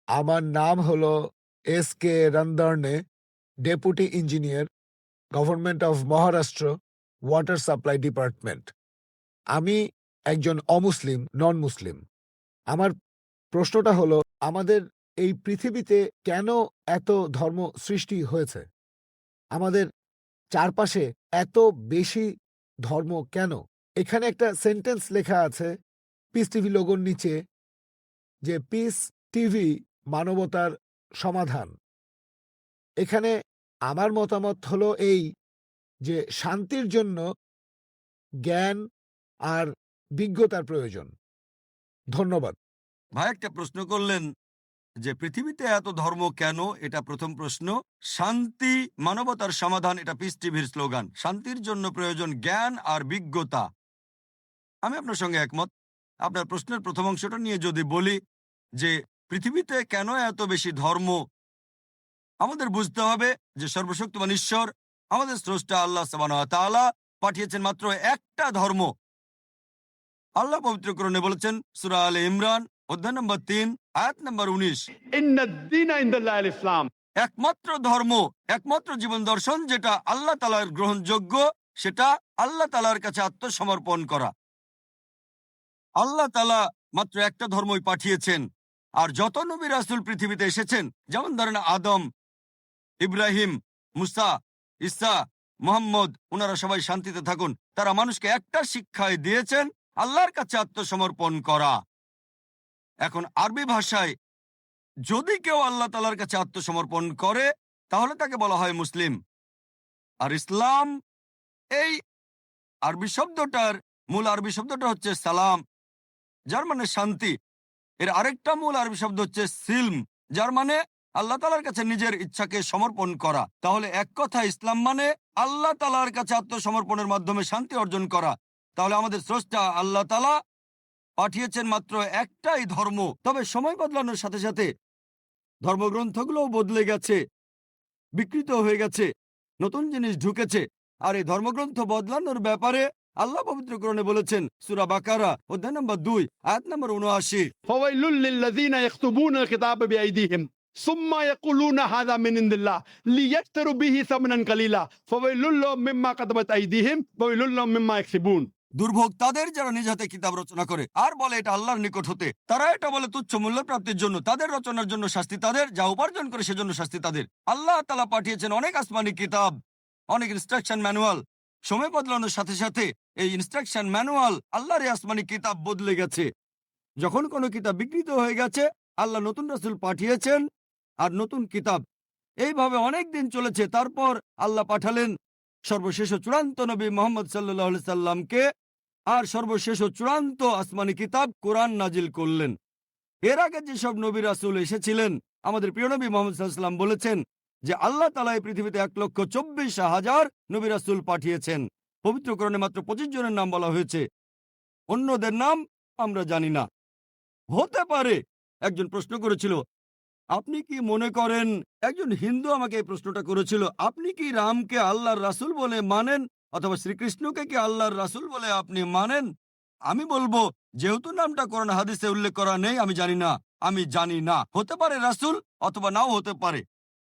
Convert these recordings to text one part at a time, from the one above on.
আমার নাম হলো এস.কে. রন্ধর্নে, deputy engineer, government of Maharashtra, water supply department. আমি একজন অমুসলিম, নন মুসলিম। আমার প্রশ্নটা হলো, আমাদের এই পৃথিবীতে কেন এত ধর্ম সৃষ্টি হয়েছে? আমাদের চারপাশে এত বেশি ধর্ম কেন? এখানে একটা সেন্টেন্স লেখা আছে পিস টিভি লোগোর নিচে, যে পিস টিভি মানবতার সমাধান। এখানে আমার মতামত হলো এই, যে শান্তির জন্য জ্ঞান আর বিজ্ঞতার প্রয়োজন। ধন্যবাদ। ভাই একটা প্রশ্ন করলেন যে পৃথিবীতে এত ধর্ম কেন, এটা প্রথম প্রশ্ন। শান্তি মানবতার সমাধান, এটা পিস টিভির স্লোগান। শান্তির জন্য প্রয়োজন জ্ঞান আর বিজ্ঞতা। আমি আপনার সঙ্গে একমত। আপনার প্রশ্নের প্রথম অংশটা নিয়ে যদি বলি যে পৃথিবীতে কেন এত বেশি ধর্ম, আমাদের বুঝতে হবে যে সর্বশক্তিমান ঈশ্বর, আমাদের স্রষ্টা আল্লাহ সুবহানাহু ওয়া তাআলা পাঠিয়েছেন মাত্র একটা ধর্ম। আল্লাহ পবিত্র কোরআনে বলেছেন, সূরা আলে ইমরান অধ্যায় নম্বর 3 আয়াত নম্বর 19, ইসলাম, একমাত্র ধর্ম, একমাত্র জীবন দর্শন যেটা আল্লাহ তাআলার গ্রহণযোগ্য, সেটা আল্লাহ তাআলার কাছে আত্মসমর্পণ করা। আল্লাহ তাআলা মাত্র একটা ধর্মই পাঠিয়েছেন। আর যত নবী রাসূল পৃথিবীতে এসেছেন, যেমন ধরেন আদম, ইব্রাহিম, মুসা, ঈসা, মুহাম্মদ, ওনারা সবাই শান্তিতে থাকুন। তারা মানুষকে একটা শিক্ষায় দিয়েছেন, আল্লাহর কাছে আত্মসমর্পণ করা। এখন আরবি ভাষায় যদি কেউ আল্লাহ তাআলার কাছে আত্মসমর্পণ করে, তাহলে তাকে বলা হয় মুসলিম। আর ইসলাম, এই আরবি শব্দটার মূল আরবি শব্দটা হচ্ছে সালাম, যার মানে শান্তি। এর আরেকটা মূল আরবি শব্দ হচ্ছে সিলম, যার মানে আল্লাহ তাআলার কাছে নিজের ইচ্ছাকে সমর্পণ করা। তাহলে এক কথা, ইসলাম মানে আল্লাহ তাআলার কাছে আত্মসমর্পণের মাধ্যমে শান্তি অর্জন করা। তাহলে আমাদের স্রষ্টা আল্লাহ তাআলা পাঠিয়েছেন মাত্র একটাই ধর্ম। তবে সময় বদলানোর সাথে সাথে ধর্মগ্রন্থগুলোও বদলে গেছে, বিকৃত হয়ে গেছে, নতুন জিনিস ঢুকেছে। আর এই ধর্মগ্রন্থ বদলানোর ব্যাপারে আল্লাহ পবিত্র কোরআনে বলেছেন, সূরা বাকারা অধ্যায় নম্বর 2 আয়াত নম্বর 79, ফাওয়াইলুল লিল্লাযিনা ইয়াকতুবুনা আল-কিতাবা বিআইদিহিম সুম্মা ইয়াকুলুনা হাযা মিন ইনদিল্লাহ লিয়াশতারু বিহি সামানান কালিলা ফাওয়াইলুল লাহুম মিম্মা কাতাবাত আইদিহিম ওয়াইলুল লাহুম মিম্মা ইয়াকসিবুন। দুর্ভোগ তাদের যারা নিজ হাতে কিতাব রচনা করে আর বলে এটা আল্লাহর নিকট হতে। তারা এটা বলে তুচ্ছ মূল্য প্রাপ্তির জন্য। তাদের রচনার জন্য শাস্তি তাদের, যা উপার্জন করে সেজন্য শাস্তি তাদের। আল্লাহ তাআলা পাঠিয়েছেন অনেক আসমানি কিতাব, অনেক ইনস্ট্রাকশন ম্যানুয়াল। সময় বদলানোর সাথে সাথে এই ইনস্ট্রাকশন ম্যানুয়াল, আল্লাহর এই আসমানি কিতাব বদলে গেছে। যখন কোনো কিতাব বিকৃত হয়ে গেছে, আল্লাহ নতুন রাসূল পাঠিয়েছেন আর নতুন কিতাব। এইভাবে অনেক দিন চলেছে। তারপর আল্লাহ পাঠালেন সর্বশেষ ও চূড়ান্ত নবী মুহাম্মদ সাল্লাল্লাহু আলাইহি সাল্লামকে, আর সর্বশেষ ও চূড়ান্ত আসমানি কিতাব কোরআন নাজিল করলেন। এর আগে যেসব নবী রাসূল এসেছিলেন, আমাদের প্রিয় নবী মুহাম্মদ সাল্লাল্লাহু আলাইহি সাল্লাম বলেছেন যে আল্লাহ তাআলা এই পৃথিবীতে 1,24,000 নবী রাসূল পাঠিয়েছেন। পবিত্র কোরআনে মাত্র 25 জনের নাম বলা হয়েছে, অন্যদের নাম আমরা জানি না। হতে পারে একজন প্রশ্ন করেছিল, আপনি কি মনে করেন, একজন হিন্দু আমাকে এই প্রশ্নটা করেছিল, আপনি কি রামকে আল্লাহর রাসূল বলে মানেন, অথবা শ্রীকৃষ্ণকে কি আল্লাহর রাসূল বলে আপনি মানেন? আমি বলবো, যেহেতু নামটা কোরআন হাদিসে উল্লেখ করা নেই, আমি জানি না। হতে পারে রাসূল, অথবা নাও হতে পারে,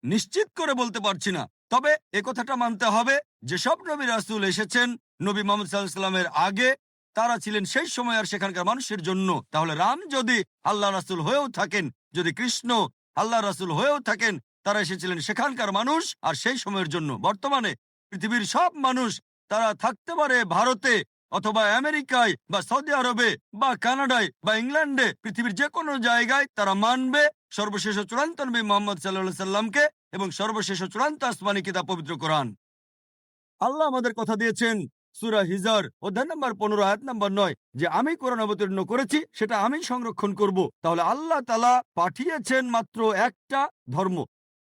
নিশ্চিত করে বলতে পারছি না। তবে কথাটা মানতে হবে, যেসব নবী রাসূল এসেছেন নবী মুহাম্মদ সাল্লাল্লাহু আলাইহি ওয়াসাল্লামের আগে, তারা ছিলেন সেই সময় আর সেখানকার মানুষের জন্য। তাহলে রাম যদি আল্লাহ রাসূল হয়েও থাকেন, যদি কৃষ্ণ আল্লাহ রাসূল হয়েও থাকেন, তারা এসেছিলেন সেখানকার মানুষ আর সেই সময়ের জন্য। বর্তমানে পৃথিবীর সব মানুষ, তারা থাকতে পারে ভারতে অথবা আমেরিকায় বা সৌদি আরবে বা কানাডায় বা ইংল্যান্ডে, পৃথিবীর যে কোনো জায়গায় তারা মানবে সর্বশেষ ও চূড়ান্ত নবী মুহাম্মদ সাল্লাল্লাহু আলাইহি সাল্লামকে এবং সর্বশেষ ও চূড়ান্ত আসমানি কিতাব পবিত্র কোরআন। আল্লাহ আমাদের কথা দিয়েছেন সূরা হিজর অধ্যায় নম্বর 15 আয়াত নম্বর 9, যে আমি কোরআন অবতীর্ণ করেছি, সেটা আমি সংরক্ষণ করব। তাহলে আল্লাহ তাআলা পাঠিয়েছেন মাত্র একটা ধর্ম,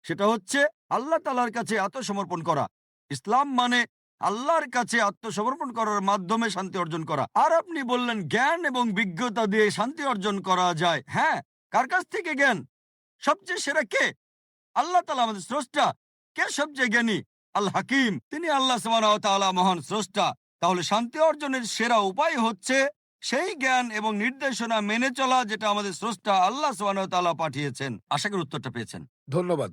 সেটা হচ্ছে আল্লাহ তাআলার কাছে আত্মসমর্পণ করা। ইসলাম মানে আল্লাহর কাছে আত্মসমর্পণ করার মাধ্যমে শান্তি অর্জন করা। আর আপনি বললেন জ্ঞান এবং বিজ্ঞতা দিয়ে শান্তি অর্জন করা যায়। হ্যাঁ, কার কাছ থেকে জ্ঞান? সবচেয়ে সেরা কে? আল্লাহ তাআলা আমাদের স্রষ্টা। কে সবচেয়ে জ্ঞানী? আল হাকিম, তিনি আল্লাহ সুবহানাহু ওয়া তাআলা মহান স্রষ্টা। তাহলে শান্তি অর্জনের সেরা উপায় হচ্ছে সেই জ্ঞান এবং নির্দেশনা মেনে চলা যেটা আমাদের স্রষ্টা আল্লাহ সুবহানাহু ওয়া তাআলা পাঠিয়েছেন। আশা করি উত্তরটা পেয়েছেন। ধন্যবাদ।